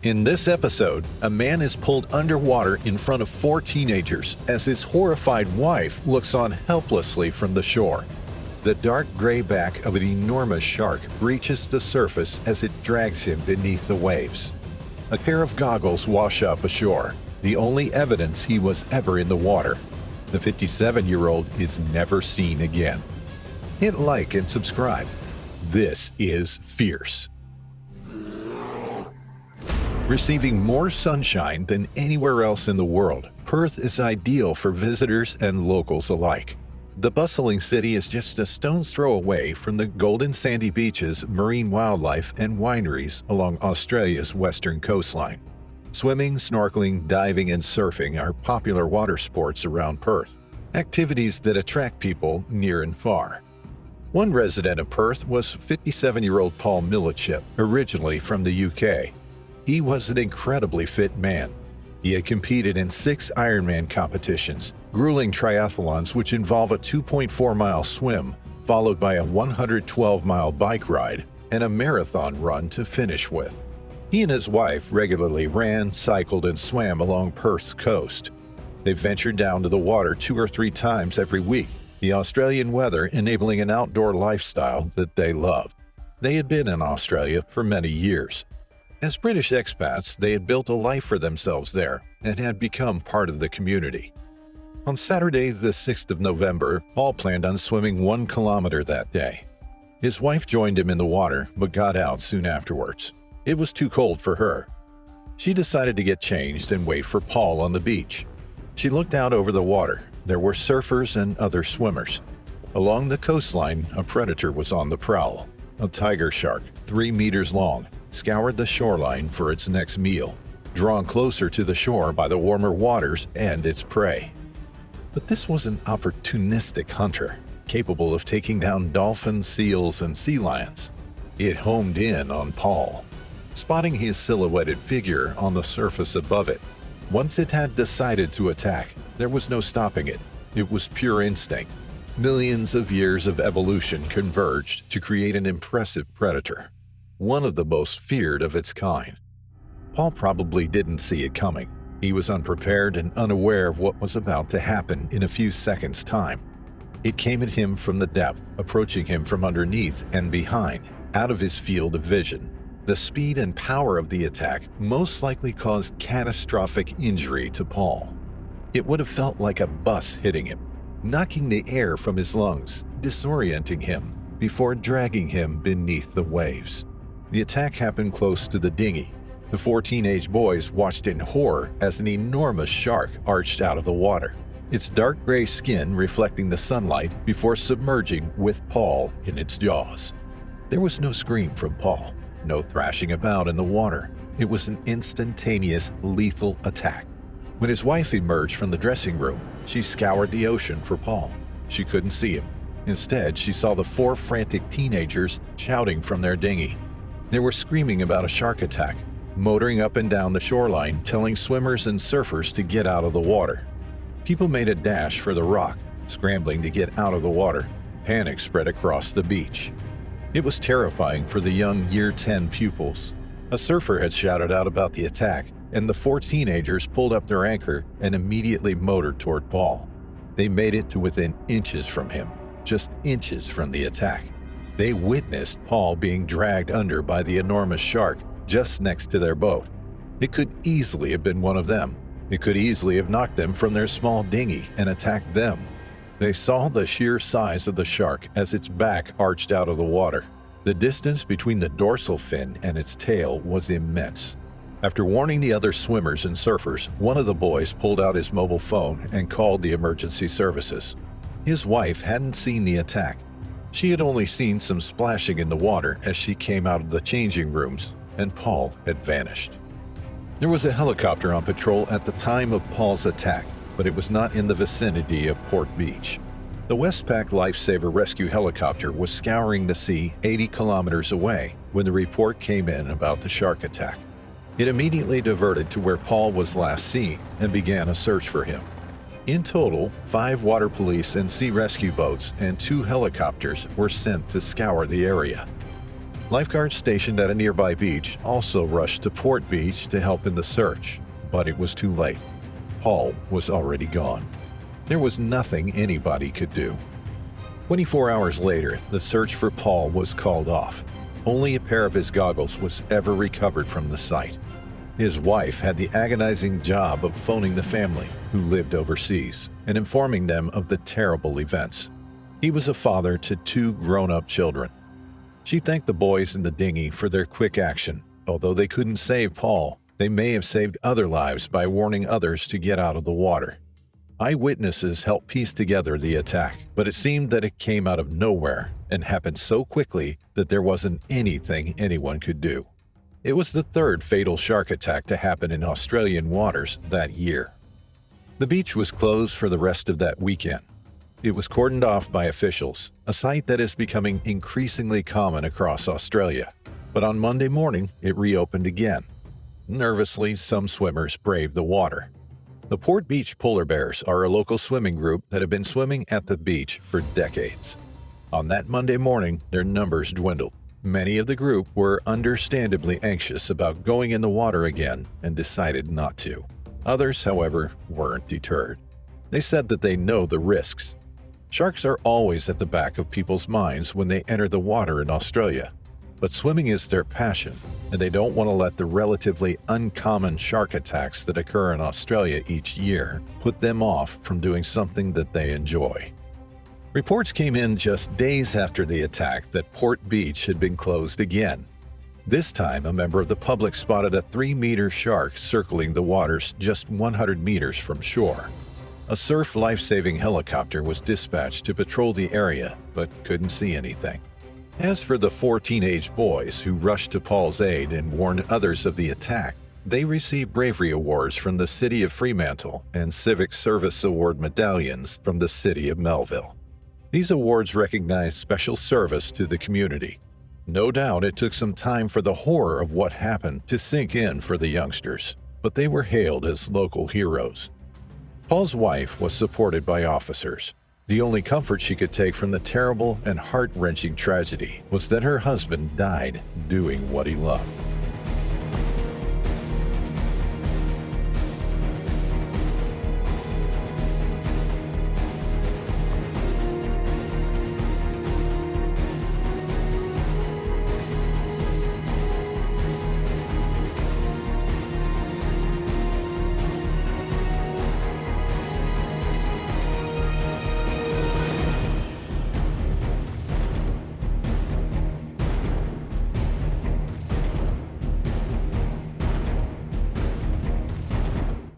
In this episode, a man is pulled underwater in front of 4 teenagers as his horrified wife looks on helplessly from the shore. The dark gray back of an enormous shark breaches the surface as it drags him beneath the waves. A pair of goggles wash up ashore, the only evidence he was ever in the water. The 57-year-old is never seen again. Hit like and subscribe. This is Fierce. Receiving more sunshine than anywhere else in the world, Perth is ideal for visitors and locals alike. The bustling city is just a stone's throw away from the golden sandy beaches, marine wildlife, and wineries along Australia's western coastline. Swimming, snorkeling, diving, and surfing are popular water sports around Perth, activities that attract people near and far. One resident of Perth was 57-year-old Paul Millachip, originally from the UK. He was an incredibly fit man. He had competed in 6 Ironman competitions, grueling triathlons which involve a 2.4-mile swim, followed by a 112-mile bike ride, and a marathon run to finish with. He and his wife regularly ran, cycled, and swam along Perth's coast. They ventured down to the water 2 or 3 times every week, the Australian weather enabling an outdoor lifestyle that they loved. They had been in Australia for many years. As British expats, they had built a life for themselves there and had become part of the community. On Saturday, the 6th of November, Paul planned on swimming 1 kilometer that day. His wife joined him in the water, but got out soon afterwards. It was too cold for her. She decided to get changed and wait for Paul on the beach. She looked out over the water. There were surfers and other swimmers. Along the coastline, a predator was on the prowl. A tiger shark, 3 meters long, scoured the shoreline for its next meal, drawn closer to the shore by the warmer waters and its prey. But this was an opportunistic hunter, capable of taking down dolphins, seals, and sea lions. It homed in on Paul, spotting his silhouetted figure on the surface above it. Once it had decided to attack, there was no stopping it. It was pure instinct. Millions of years of evolution converged to create an impressive predator, one of the most feared of its kind. Paul probably didn't see it coming. He was unprepared and unaware of what was about to happen in a few seconds' time. It came at him from the depth, approaching him from underneath and behind, out of his field of vision. The speed and power of the attack most likely caused catastrophic injury to Paul. It would have felt like a bus hitting him, knocking the air from his lungs, disorienting him, before dragging him beneath the waves. The attack happened close to the dinghy. The 4 teenage boys watched in horror as an enormous shark arched out of the water, its dark gray skin reflecting the sunlight before submerging with Paul in its jaws. There was no scream from Paul, no thrashing about in the water. It was an instantaneous, lethal attack. When his wife emerged from the dressing room, she scoured the ocean for Paul. She couldn't see him. Instead, she saw the 4 frantic teenagers shouting from their dinghy. They were screaming about a shark attack, motoring up and down the shoreline, telling swimmers and surfers to get out of the water. People made a dash for the rock, scrambling to get out of the water. Panic spread across the beach. It was terrifying for the young Year 10 pupils. A surfer had shouted out about the attack, and the 4 teenagers pulled up their anchor and immediately motored toward Paul. They made it to within inches from him, just inches from the attack. They witnessed Paul being dragged under by the enormous shark just next to their boat. It could easily have been one of them. It could easily have knocked them from their small dinghy and attacked them. They saw the sheer size of the shark as its back arched out of the water. The distance between the dorsal fin and its tail was immense. After warning the other swimmers and surfers, one of the boys pulled out his mobile phone and called the emergency services. His wife hadn't seen the attack. She had only seen some splashing in the water as she came out of the changing rooms, and Paul had vanished. There was a helicopter on patrol at the time of Paul's attack, but it was not in the vicinity of Port Beach. The Westpac Lifesaver Rescue helicopter was scouring the sea 80 kilometers away when the report came in about the shark attack. It immediately diverted to where Paul was last seen and began a search for him. In total, 5 water police and sea rescue boats and 2 helicopters were sent to scour the area. Lifeguards stationed at a nearby beach also rushed to Port Beach to help in the search, but it was too late. Paul was already gone. There was nothing anybody could do. 24 hours later, the search for Paul was called off. Only a pair of his goggles was ever recovered from the site. His wife had the agonizing job of phoning the family, who lived overseas, and informing them of the terrible events. He was a father to 2 grown-up children. She thanked the boys in the dinghy for their quick action. Although they couldn't save Paul, they may have saved other lives by warning others to get out of the water. Eyewitnesses helped piece together the attack, but it seemed that it came out of nowhere and happened so quickly that there wasn't anything anyone could do. It was the 3rd fatal shark attack to happen in Australian waters that year. The beach was closed for the rest of that weekend. It was cordoned off by officials, a sight that is becoming increasingly common across Australia. But on Monday morning, it reopened again. Nervously, some swimmers braved the water. The Port Beach Polar Bears are a local swimming group that have been swimming at the beach for decades. On that Monday morning, their numbers dwindled. Many of the group were understandably anxious about going in the water again and decided not to. Others, however, weren't deterred. They said that they know the risks. Sharks are always at the back of people's minds when they enter the water in Australia. But swimming is their passion, and they don't want to let the relatively uncommon shark attacks that occur in Australia each year put them off from doing something that they enjoy. Reports came in just days after the attack that Port Beach had been closed again. This time, a member of the public spotted a 3-meter shark circling the waters just 100 meters from shore. A surf life-saving helicopter was dispatched to patrol the area, but couldn't see anything. As for the 4 teenage boys who rushed to Paul's aid and warned others of the attack, they received bravery awards from the City of Fremantle and Civic Service Award medallions from the City of Melville. These awards recognize special service to the community. No doubt it took some time for the horror of what happened to sink in for the youngsters, but they were hailed as local heroes. Paul's wife was supported by officers. The only comfort she could take from the terrible and heart-wrenching tragedy was that her husband died doing what he loved.